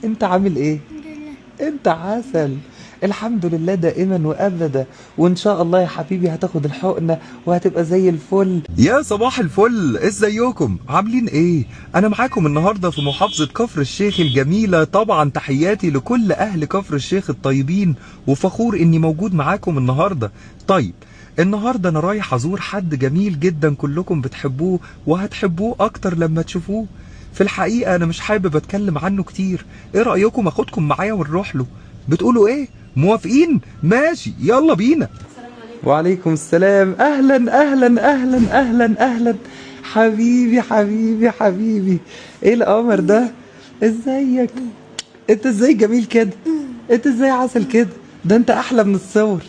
انت عامل ايه؟ الحمد لله. انت عسل. الحمد لله دائما وابدا، وان شاء الله يا حبيبي هتاخد الحقنه وهتبقى زي الفل. يا صباح الفل، ازيكم عاملين ايه؟ انا معاكم النهارده في محافظه كفر الشيخ الجميله. طبعا تحياتي لكل اهل كفر الشيخ الطيبين، وفخور اني موجود معاكم النهارده. طيب النهارده انا رايح ازور حد جميل جدا كلكم بتحبوه وهتحبوه اكتر لما تشوفوه. في الحقيقه انا مش حابب اتكلم عنه كتير، ايه رايكم اخدكم معايا ونروح له؟ بتقولوا ايه؟ موافقين؟ ماشي يلا بينا. وعليكم السلام. اهلا اهلا اهلا اهلا اهلا. حبيبي حبيبي حبيبي، ايه القمر ده؟ ازيك؟ انت ازاي جميل كده؟ انت ازاي عسل كده؟ ده انت احلى من الصور.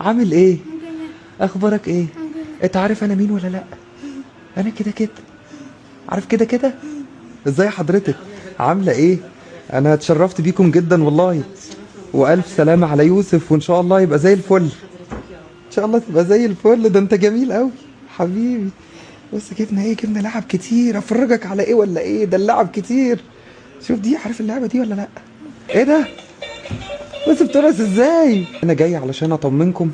عامل ايه؟ الحمد لله. اخبارك ايه؟ الحمد لله. انت عارف انا مين ولا لا؟ انا كده كده، عارف كده كده. ازاي حضرتك؟ عامله ايه؟ انا اتشرفت بيكم جدا والله، والف سلامه على يوسف، وان شاء الله يبقى زي الفل. ان شاء الله تبقى زي الفل. ده انت جميل قوي حبيبي. بص جبنا ايه؟ جبنا لعب كتير. افرجك على ايه ولا ايه؟ ده اللعب كتير. شوف دي، عارف اللعبه دي ولا لا؟ ايه ده؟ بص بترقص ازاي. انا جاي علشان اطمنكم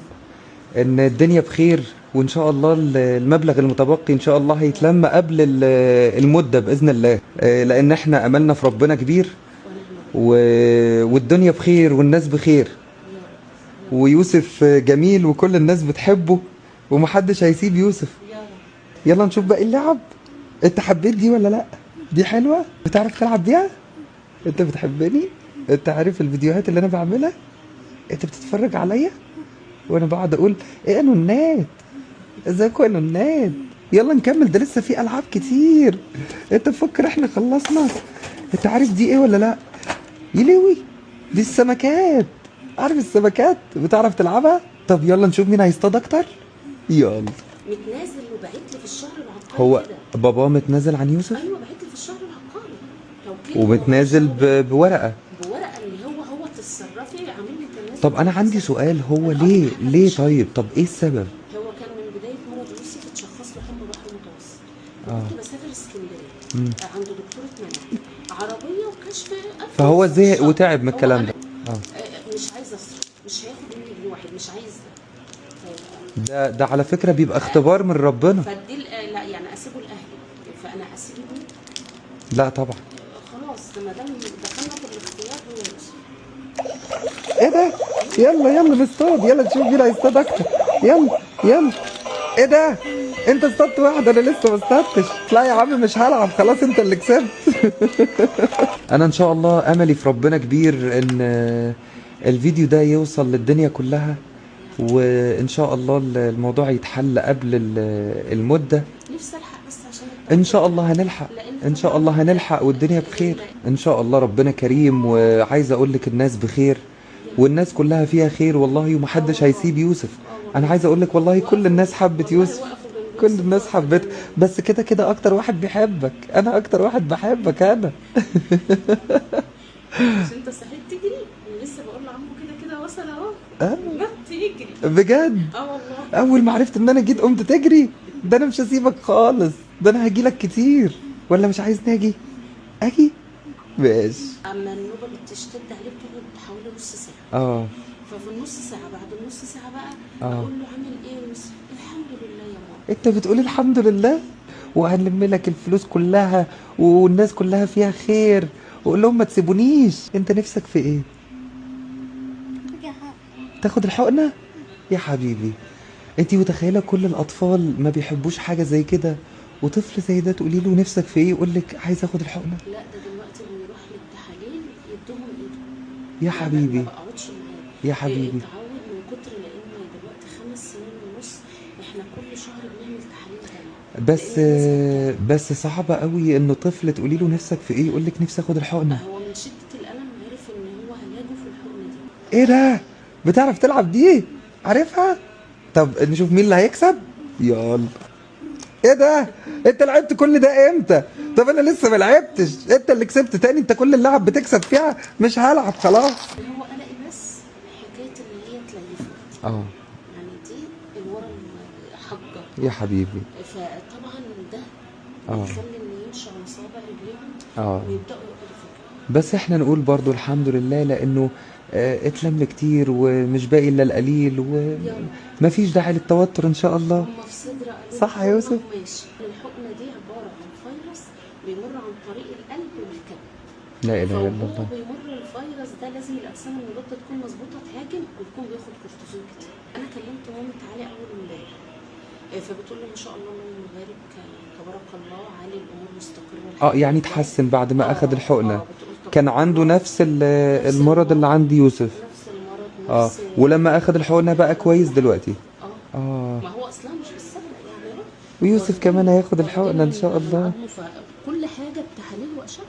ان الدنيا بخير، وان شاء الله المبلغ المتبقي ان شاء الله هيتلم قبل المده باذن الله، لان احنا املنا في ربنا كبير، والدنيا بخير والناس بخير، ويوسف جميل وكل الناس بتحبه ومحدش هيسيب يوسف. يلا نشوف باقي اللعب. انت حبيت دي ولا لا؟ دي حلوه؟ بتعرف تلعب بيها؟ انت بتحبني؟ انت عارف الفيديوهات اللي انا بعملها؟ انت بتتفرج عليا وانا بقعد اقول ايه يا نونات، ازيكم يا نونات؟ يلا نكمل، ده لسه في العاب كتير. انت مفكر احنا خلصنا؟ انت عارف دي ايه ولا لا؟ يلوي، دي السمكات. عارف السمكات؟ بتعرف تلعبها؟ طب يلا نشوف مين هيصطاد اكتر. يلا. متنازل وبعت لي في الشهر العقاري هو كده. بابا متنازل عن يوسف؟ ايوه بعت لي في الشهر العقاري توكيل. ومتنازل بورقه. بورقه اللي هو تتصرفي عامل لي تنازل. طب انا عندي سؤال، هو ليه طيب؟ طب ايه السبب؟ هو كان من بدايه مرض يوسف اتشخص له حمى بحر متوسط. كنت بسافر اسكندريه عند دكتوره منى عربيه وكشف أنف فهو في زهق الشهر. وتعب من الكلام ده. مش عايز اصرف، مش هياخد مني جنيه واحد، مش عايز ده على فكره بيبقى اختبار من ربنا. فدي لا يعني اسيبه لاهلي، فانا اسيبه. لا طبعا. خلاص ما دام دخلنا في الاختيار هو يوسف. ايه ده؟ يلا يلا نصطاد، يلا نشوف مين هيصطاد اكتر. يلا يلا. ايه ده؟ انت اصطادت واحده، انا لسه ما اصطادتش. لا يا عم مش هلعب، خلاص انت اللي كسبت. انا ان شاء الله املي في ربنا كبير ان الفيديو ده يوصل للدنيا كلها، وان شاء الله الموضوع يتحل قبل المده. نفسي الحق بس عشان ان شاء الله هنلحق، ان شاء الله هنلحق والدنيا بخير ان شاء الله. ربنا كريم، وعايز اقول لك الناس بخير والناس كلها فيها خير والله، ومحدش هيسيب يوسف. انا عايز اقول لك والله كل الناس حبت يوسف، كل الناس حبته، بس كده كده اكتر واحد بيحبك انا، اكتر واحد بحبك انا. مش انت صحيت تجري؟ انا لسه بقول لعمو كده وصل اهو. نط يجري بجد؟ والله. اول ما عرفت ان انا جيت قمت تجري. ده انا مش هسيبك خالص، ده انا هجيلك كتير. ولا مش عايزني اجي؟ ماشي. اما النوبه بتشتد عليه بتقعد حوالي نص ساعه. ففي النص ساعه بعد النص ساعه بقى اقول له عامل ايه يا يوسف؟ الحمد لله يا ماما. انت بتقولي الحمد لله؟ وهنلم لك الفلوس كلها والناس كلها فيها خير، وقول لهم ما تسيبونيش. انت نفسك في ايه؟ تاخد الحقنه يا حبيبي. انت متخيله كل الاطفال ما بيحبوش حاجه زي كده، وطفل زي ده تقولي له نفسك في ايه يقول لك عايز اخد الحقنه؟ لا ده دلوقتي بيروح للتحاليل يدوهم ايده. يا حبيبي ما بقعدش معاه. يا حبيبي. اتعود من كتر، لان دلوقتي 5 سنين ونص احنا كل شهر بنعمل تحاليل تانية. بس صعبه قوي ان طفل تقولي له نفسك في ايه يقول لك نفسي اخد الحقنه. هو من شده الالم عرف ان هو علاجه في الحقنه دي. ايه ده؟ بتعرف تلعب دي؟ عارفها؟ طب نشوف مين اللي هيكسب. يلا. ايه ده؟ انت لعبت كل ده امتى؟ طب انا لسه ما لعبتش، انت اللي كسبت تاني. انت كل اللعب بتكسب فيها، مش هلعب خلاص. هو قلقي بس حكايه ان هي تليفت. يعني دي الورا الحجه يا حبيبي. فطبعا ده بيخلي ان ينشأ على صابع رجليهم ويبداوا يقرفوا. بس احنا نقول برضو الحمد لله، لانه اتلم كتير ومش باقي الا القليل، ومفيش داعي للتوتر ان شاء الله. هم في صدر قالوا صح يا يوسف؟ ماشي. الحقنه دي عباره عن فيروس بيمر عن طريق القلب والكبد. لا اله الا فهو الله. بيمر الفيروس ده لازم الاجسام المضاده تكون مظبوطه تهاجم، ويكون بياخد كورتيزون كتير. انا كلمت مامة علي اول امبارح، فبتقول لي ما شاء الله اللهم بارك تبارك الله، علي الامور مستقره. يعني اتحسن بعد ما اخد الحقنه. بتقول كان عنده نفس المرض اللي عند يوسف. نفس المرض نفس ولما اخد الحقنه بقى كويس دلوقتي. ما هو اصلا مش بالسبب يعني. ويوسف كمان هياخد الحقنه ان شاء الله. كل حاجه بتحاليل واشعه.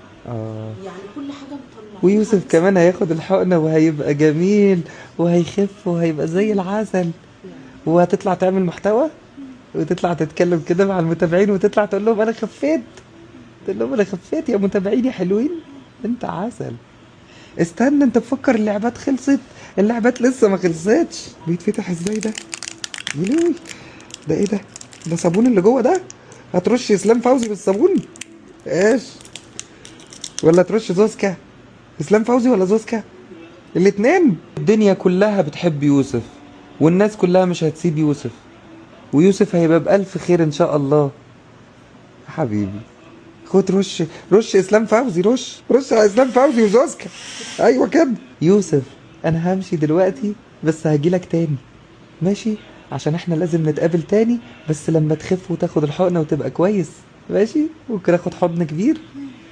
يعني كل حاجه مطلعه. ويوسف كمان هياخد الحقنه وهيبقى جميل وهيخف وهيبقى زي العسل. وهتطلع تعمل محتوى وتطلع تتكلم كده مع المتابعين وتطلع تقول لهم انا خفيت. تقول لهم انا خفيت يا متابعيني حلوين. انت عسل. استنى، انت بفكر اللعبات خلصت؟ اللعبات لسه ما خلصتش. بيتفتح ازاي ده؟ يلوي، ده ايه ده؟ ده صابون اللي جوه ده؟ هترش اسلام فوزي بالصابون؟ ايش؟ ولا ترش زوزكا؟ اسلام فوزي ولا زوزكا؟ الاتنين. الدنيا كلها بتحب يوسف، والناس كلها مش هتسيب يوسف، ويوسف هيبقى بألف خير ان شاء الله. حبيبي خد رش اسلام فوزي، رش على اسلام فوزي وزوزكا. ايوه كده. يوسف انا همشي دلوقتي، بس هجيلك تاني ماشي؟ عشان احنا لازم نتقابل تاني، بس لما تخف وتاخد الحقنه وتبقى كويس ماشي؟ ممكن اخد حضن كبير؟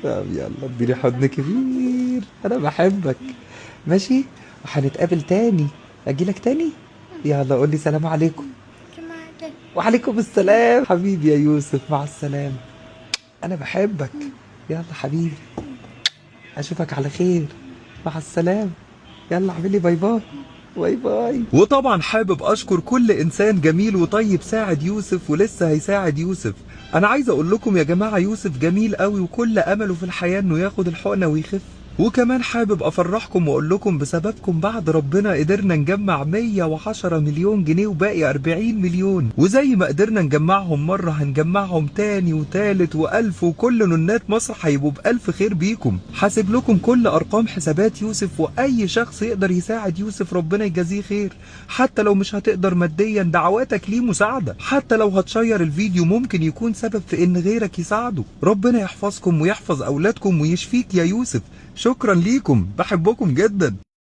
طب يلا اديني حضن كبير، انا بحبك ماشي؟ وهنتقابل تاني، اجيلك تاني. يلا قول لي سلام عليكم. وعليكم السلام حبيبي يا يوسف، مع السلامه. انا بحبك. يلا حبيبي، اشوفك على خير. مع السلامه. يلا اعملي باي باي. باي باي. وطبعا حابب اشكر كل انسان جميل وطيب ساعد يوسف ولسه هيساعد يوسف. انا عايز اقول لكم يا جماعه يوسف جميل قوي، وكل امله في الحياه انه ياخد الحقنه ويخف. وكمان حابب افرحكم واقول لكم بسببكم بعد ربنا قدرنا نجمع 110 مليون جنيه وباقي 40 مليون، وزي ما قدرنا نجمعهم مرة هنجمعهم تاني وتالت و1000، وكل نونات مصر هيبقوا بألف خير بيكم. حاسب لكم كل ارقام حسابات يوسف، واي شخص يقدر يساعد يوسف ربنا يجازيه خير. حتى لو مش هتقدر ماديا، دعواتك ليه مساعدة. حتى لو هتشير الفيديو ممكن يكون سبب في ان غيرك يساعده. ربنا يحفظكم ويحفظ اولادكم ويشفيك يا يوسف. شكرا ليكم، بحبكم جدا.